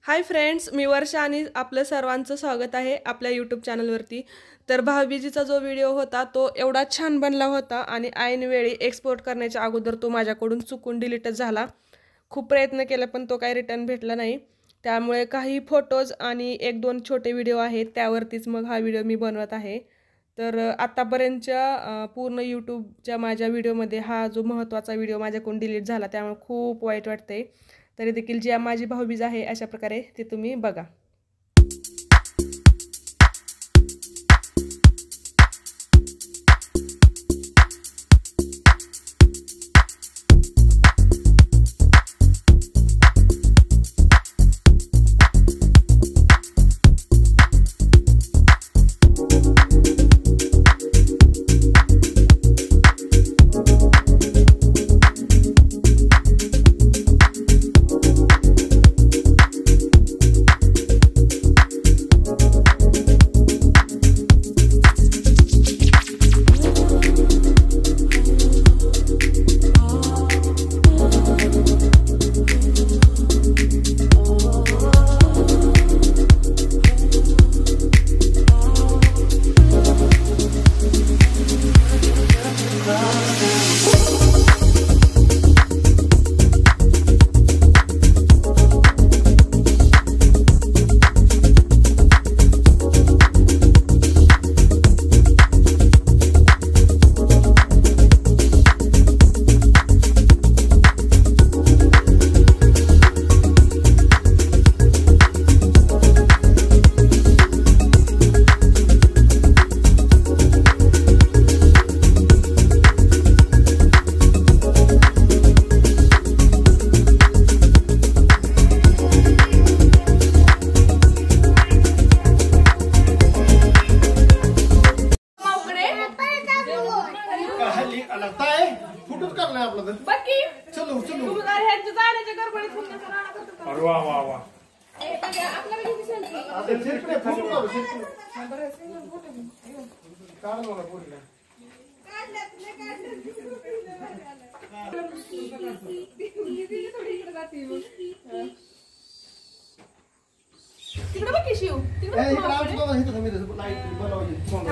Hi friends, मी वर्षा आणि आपलं सर्वांचं स्वागत आहे आपल्या यूट्यूब चॅनलवरती. तर भाऊबीजीचा जो व्हिडिओ होता तो एवढा छान बनला होता आणि ऐनवेळी एक्सपोर्ट करण्याच्या अगोदर तो माझ्याकडून चुकून डिलीटच झाला. खूप प्रयत्न केला पण तो काही रिटर्न भेटला नाही. त्यामुळे काही फोटोज आणि एक दोन छोटे व्हिडिओ आहेत त्यावरतीच मग हा व्हिडिओ मी बनवत आहे. तर आतापर्यंतच्या पूर्ण यूट्यूबच्या माझ्या व्हिडिओमध्ये हा जो महत्त्वाचा व्हिडिओ माझ्याकडून डिलीट झाला त्यामुळे खूप वाईट वाटते. तरी देखील जी माझी भाऊबीज आहे अशा प्रकारे ते तुम्ही बघा.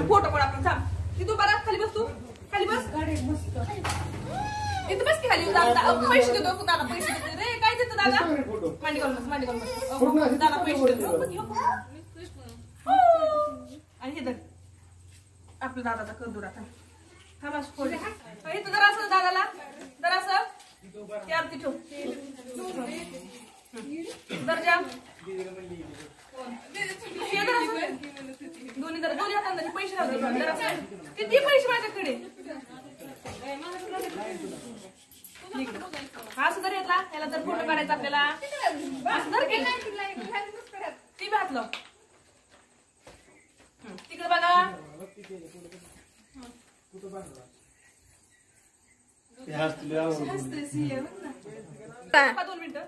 फोटो पण आपण थांब तिथून बरा खाली बस. तू खाली बस. इथं बस की खाली. पैसे देतो दादा. पैसे देतो रे. काय देतो दादा? मांडी घालून बस. मांडी घालून बस. दादा पैसे देतो. आणि हे धर आपल्या दादाचा कर आता. हा बस फोन इथं जरा असं दादाला जरा असं ती आरती ठेव. दर्जा दोन्ही हातांना पैसे राहते. किती पैसे माझ्याकडे हा सुद्धा घेतला. याला जर फोटो काढायचा आपल्याला ती घातलं तिकडे बघा. 2 मिनिटं.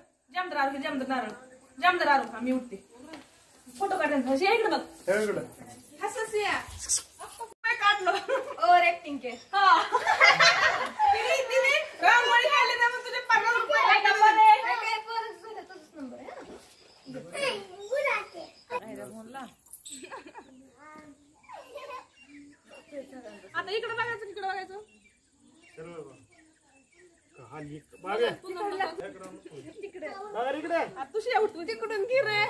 जामदार आलो मी उठते. फोटो काढायचा इकडे बघ. काढलो ओव्हर ऍक्टिंग के. रांगोळी काढली ना मग तुझे 50 रुपये. आता इकडे बघायचं तिकडे बघायचं. तुझी उठतो तिकडून गिरे.